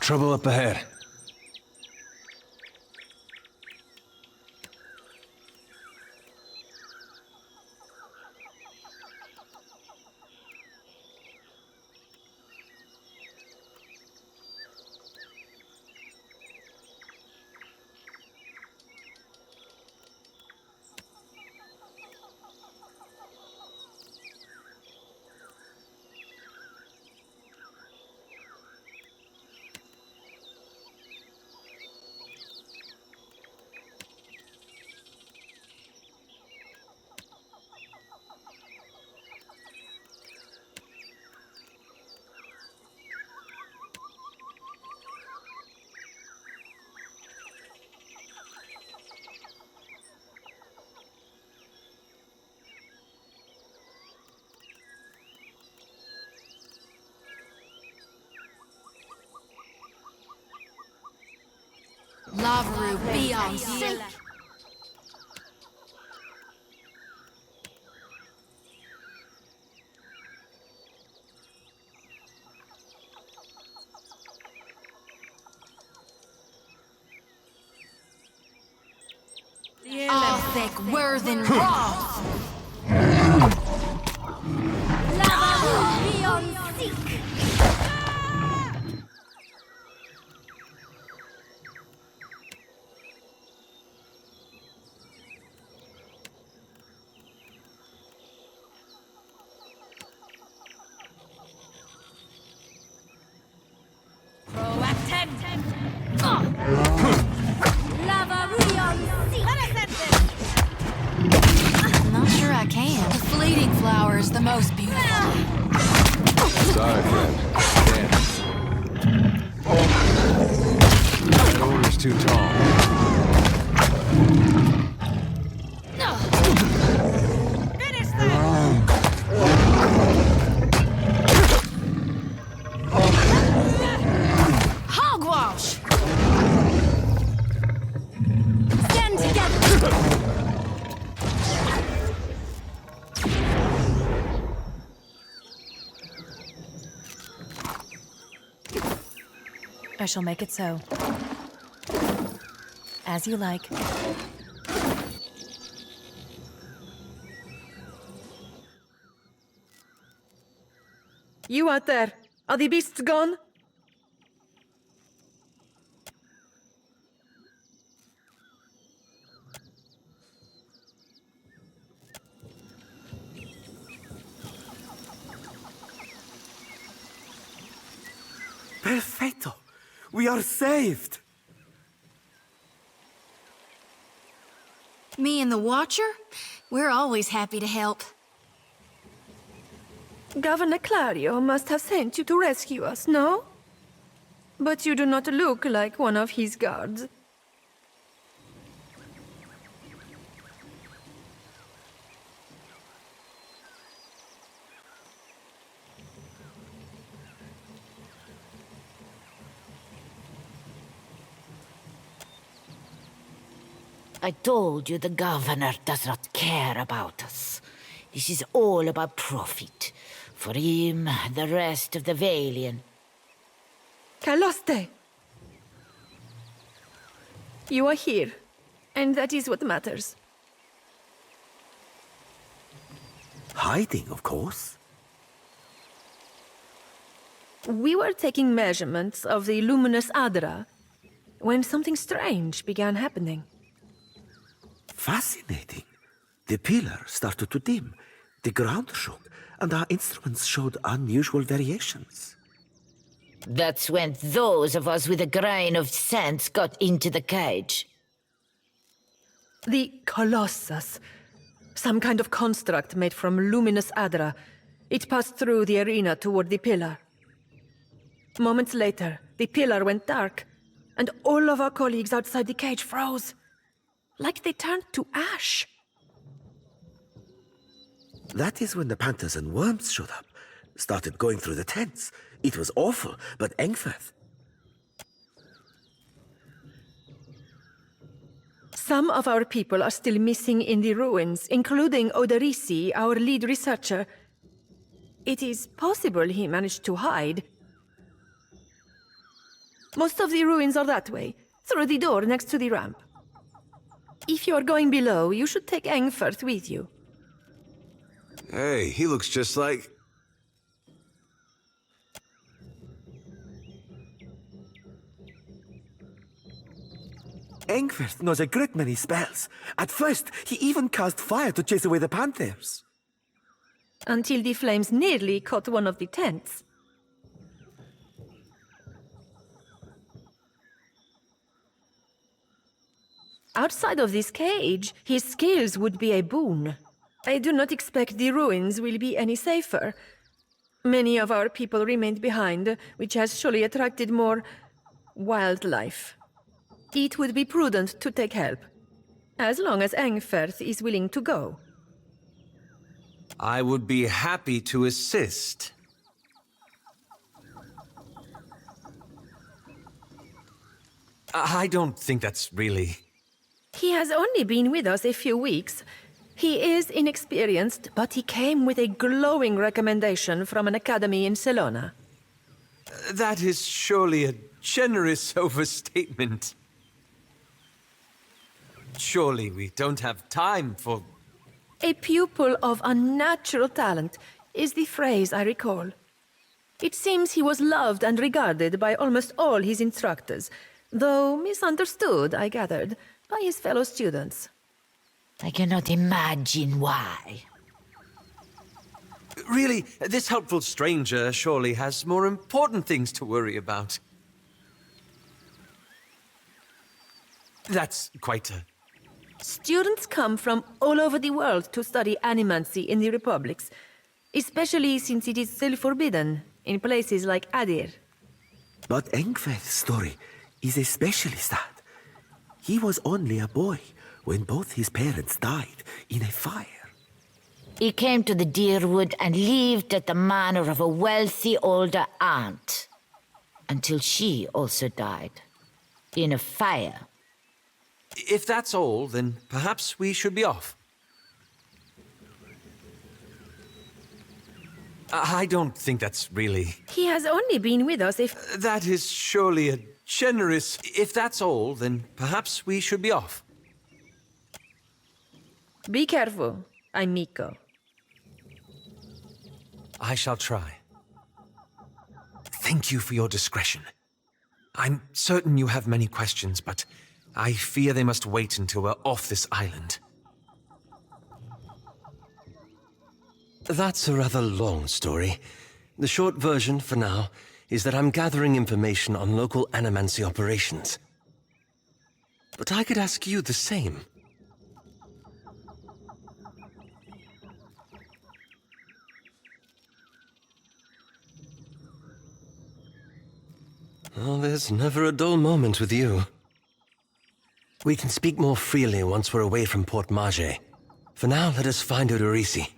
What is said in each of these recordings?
Trouble up ahead. Lavaru, be on sync. All thick, worth and raw. Lavaru, be on sync. Not sure I can. The fleeting flower is the most beautiful. Sorry, friend. Stand. That order's too tall. Finish that! Hogwash! Stand together! I shall make it so. As you like. You out there, are the beasts gone? Perfetto! We are saved! Me and the Watcher? We're always happy to help. Governor Clario must have sent you to rescue us, no? But you do not look like one of his guards. I told you the governor does not care about us. This is all about profit. For him, the rest of the Valian. Caloste! You are here, and that is what matters. Hiding, of course. We were taking measurements of the luminous Adra when something strange began happening. Fascinating. The pillar started to dim, the ground shook, and our instruments showed unusual variations. That's when those of us with a grain of sense got into the cage. The Colossus. Some kind of construct made from luminous Adra. It passed through the arena toward the pillar. Moments later, the pillar went dark, and all of our colleagues outside the cage froze. Like they turned to ash. That is when the panthers and worms showed up, started going through the tents. It was awful, but Engfirth. Some of our people are still missing in the ruins, including Oderisi, our lead researcher. It is possible he managed to hide. Most of the ruins are that way, through the door next to the ramp. If you are going below, you should take Engfirth with you. Hey, he looks just like... Engfirth knows a great many spells. At first, he even cast fire to chase away the panthers. Until the flames nearly caught one of the tents. Outside of this cage, his skills would be a boon. I do not expect the ruins will be any safer. Many of our people remained behind, which has surely attracted more wildlife. It would be prudent to take help, as long as Engfirth is willing to go. I would be happy to assist. I don't think that's really... He has only been with us a few weeks. He is inexperienced, but he came with a glowing recommendation from an academy in Salona. That is surely a generous overstatement. Surely we don't have time for... A pupil of unnatural talent is the phrase I recall. It seems he was loved and regarded by almost all his instructors, though misunderstood, I gathered, by his fellow students. I cannot imagine why. Really, this helpful stranger surely has more important things to worry about. That's quite a... Students come from all over the world to study animancy in the republics, especially since it is still forbidden in places like Adir. But Engfirth's story is especially sad. He was only a boy when both his parents died in a fire. He came to the Deerwood and lived at the manor of a wealthy older aunt, until she also died in a fire. If that's all, then perhaps we should be off. I don't think that's really... He has only been with us That is surely a generous... If that's all, then perhaps we should be off. Be careful, amico. I shall try. Thank you for your discretion. I'm certain you have many questions, but I fear they must wait until we're off this island. That's a rather long story. The short version, for now, is that I'm gathering information on local animancy operations. But I could ask you the same. Oh, there's never a dull moment with you. We can speak more freely once we're away from Port Mage. For now, let us find Odorisi.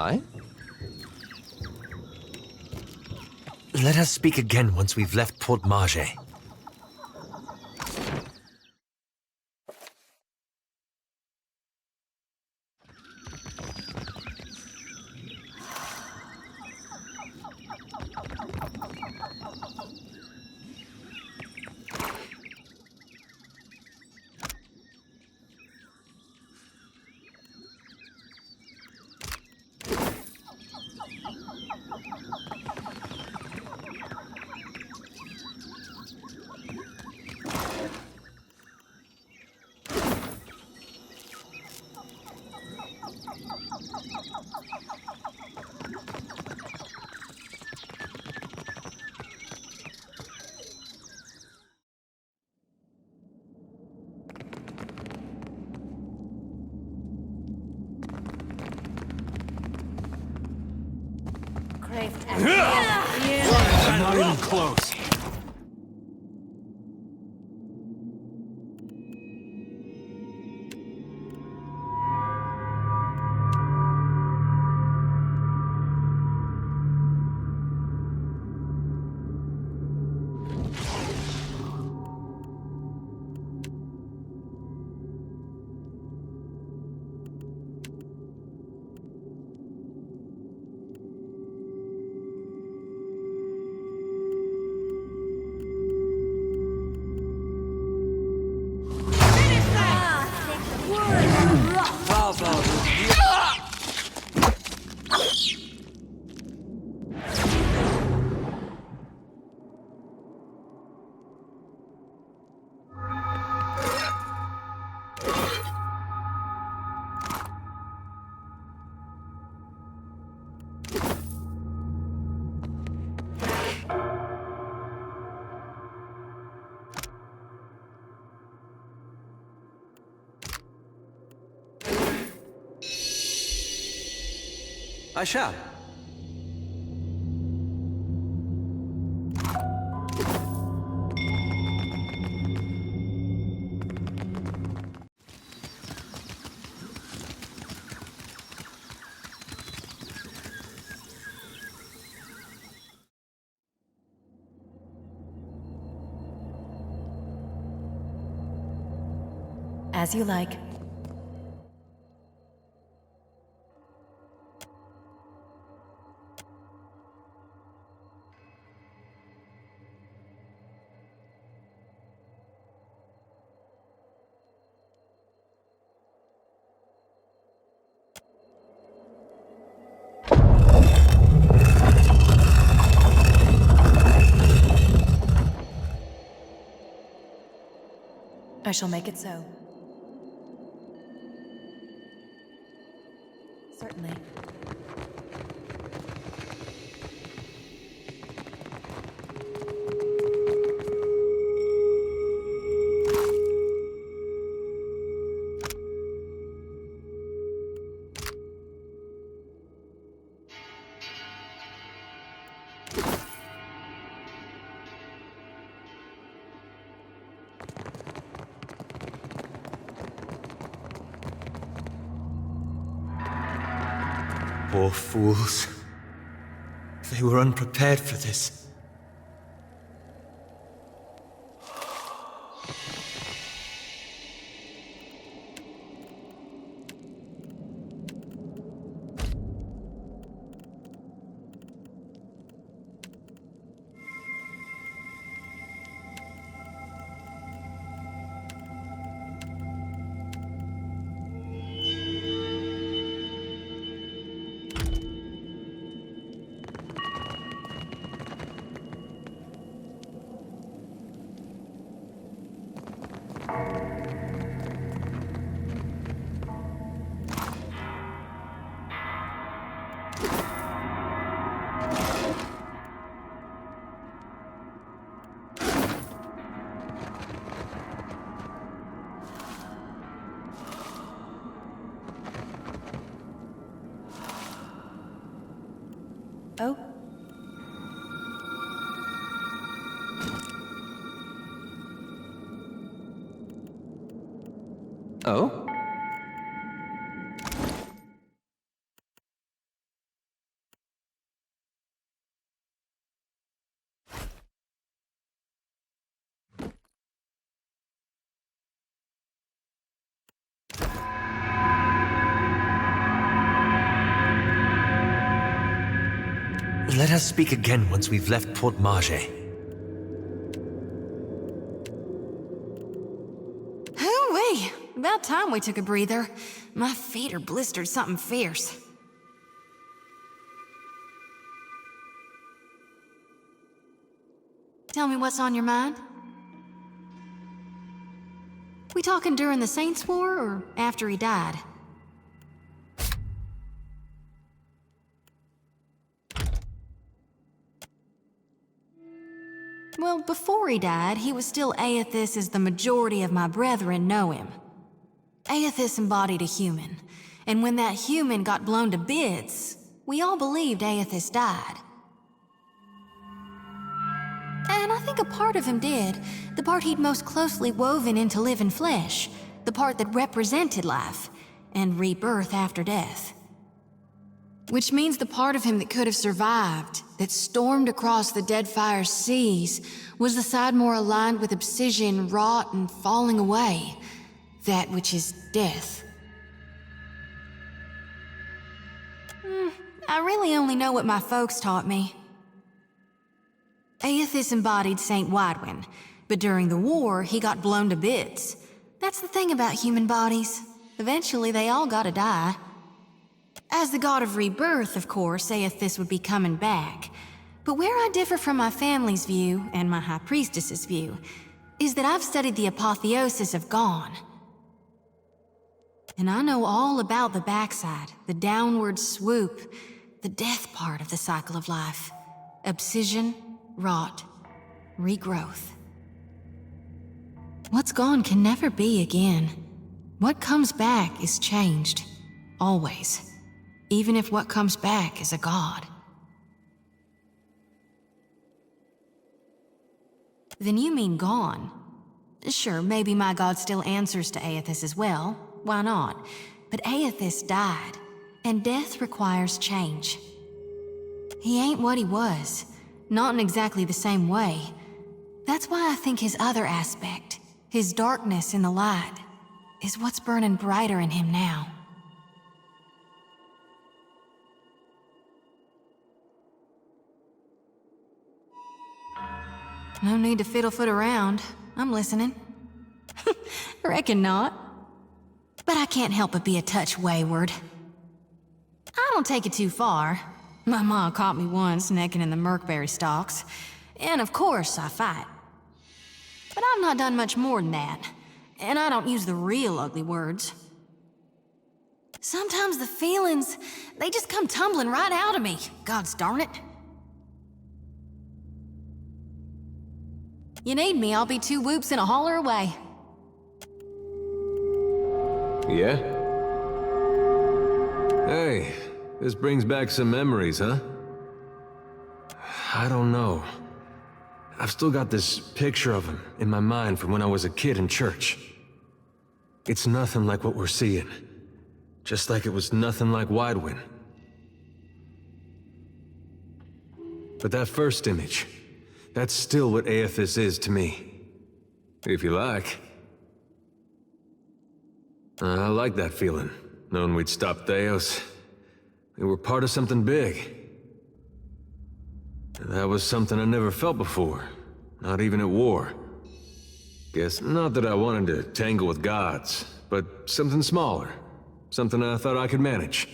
I? Let us speak again once we've left Port Marge. I'm not even close. I shall. As you like. I shall make it so. Certainly. Poor fools. They were unprepared for this. Oh? Oh? Let us speak again once we've left Port Marge. Hoo-wee! About time we took a breather. My feet are blistered something fierce. Tell me what's on your mind? We talking during the Saints' War or after he died? Well, before he died, he was still Aethys as the majority of my brethren know him. Aethys embodied a human, and when that human got blown to bits, we all believed Aethys died. And I think a part of him did, the part he'd most closely woven into living flesh, the part that represented life, and rebirth after death. Which means the part of him that could have survived, that stormed across the Deadfire seas, was the side more aligned with obsidian, rot, and falling away. That which is death. I really only know what my folks taught me. Aethys embodied Saint Widwin, but during the war, he got blown to bits. That's the thing about human bodies. Eventually, they all gotta die. As the god of rebirth, of course, Aethys would be coming back. But where I differ from my family's view, and my High Priestess's view, is that I've studied the apotheosis of Gone. And I know all about the backside, the downward swoop, the death part of the cycle of life. Obsidian, rot, regrowth. What's gone can never be again. What comes back is changed. Always. Even if what comes back is a god. Then you mean gone? Sure, maybe my god still answers to Aethys as well. Why not? But Aethys died, and death requires change. He ain't what he was. Not in exactly the same way. That's why I think his other aspect, his darkness in the light, is what's burning brighter in him now. No need to fiddle-foot around. I'm listening. Reckon not. But I can't help but be a touch wayward. I don't take it too far. My ma caught me once necking in the Merkberry stalks. And of course, I fight. But I've not done much more than that. And I don't use the real ugly words. Sometimes the feelings, they just come tumbling right out of me. Gods darn it. You need me, I'll be 2 whoops and a holler away. Yeah? Hey, this brings back some memories, huh? I don't know. I've still got this picture of him in my mind from when I was a kid in church. It's nothing like what we're seeing. Just like it was nothing like Widewin. But that first image, that's still what Aethys is to me. If you like. I like that feeling, knowing we'd stopped Theos. We were part of something big. That was something I never felt before, not even at war. Guess not that I wanted to tangle with gods, but something smaller, something I thought I could manage.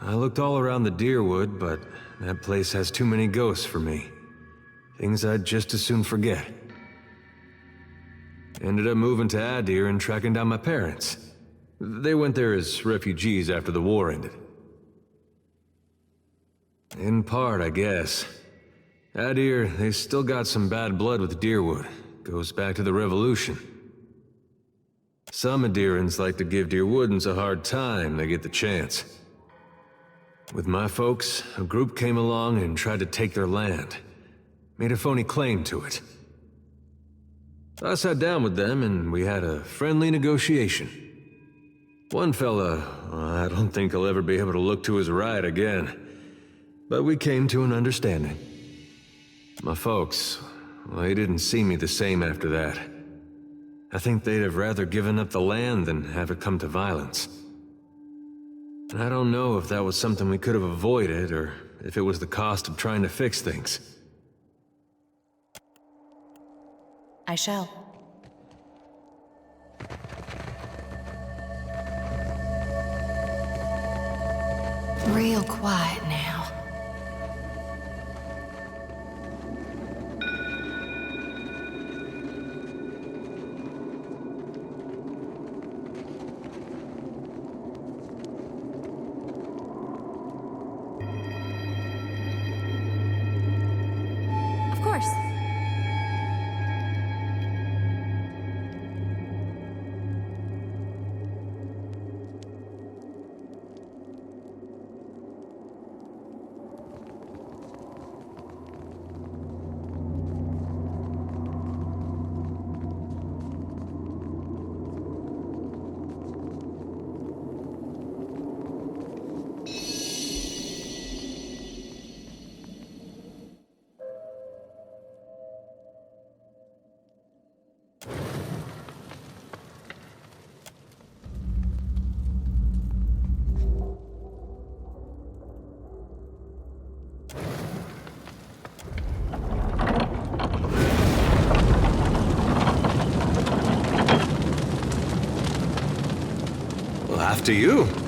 I looked all around the Deerwood, but that place has too many ghosts for me. Things I'd just as soon forget. Ended up moving to Adir and tracking down my parents. They went there as refugees after the war ended. In part, I guess. Adir, they still got some bad blood with Deerwood. Goes back to the Revolution. Some Adirans like to give Deerwoodans a hard time they get the chance. With my folks, a group came along and tried to take their land. Made a phony claim to it. I sat down with them and we had a friendly negotiation. One fella, I don't think he'll ever be able to look to his right again. But we came to an understanding. My folks, well, they didn't see me the same after that. I think they'd have rather given up the land than have it come to violence. And I don't know if that was something we could have avoided or if it was the cost of trying to fix things. I shall. Real quiet now. Of course. Well, after you.